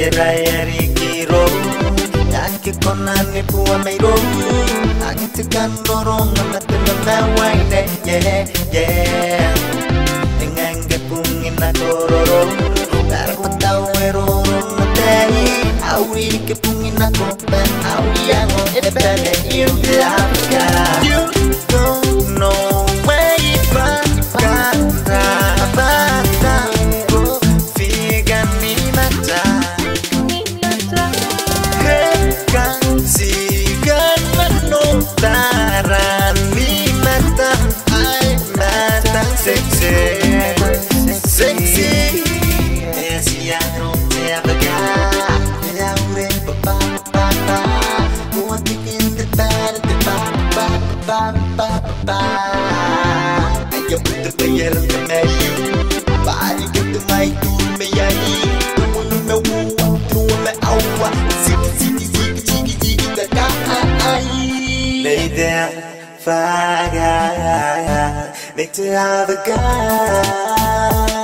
Erayari kiro Yaki konani puwa meiro Agiti kanoro Ngamatema mawaine Yeah Ngenge pungina kororo Darapatawero Matei Auri ke pungina kopen Auri yango Ebele Yudhaka You don't know where you find Bata Figa ni mata Hekan sigan manotaran ni mata Ay mata sexy Sexy Esiano te apaga Yaure papa papa Buat bikin terbaru Papa Ayo putar bayar kemayu Bari gitu mai tur me yayi Tumun me wuwa Tumun me awa Zigi taka ai Lady Faga Make to have a guy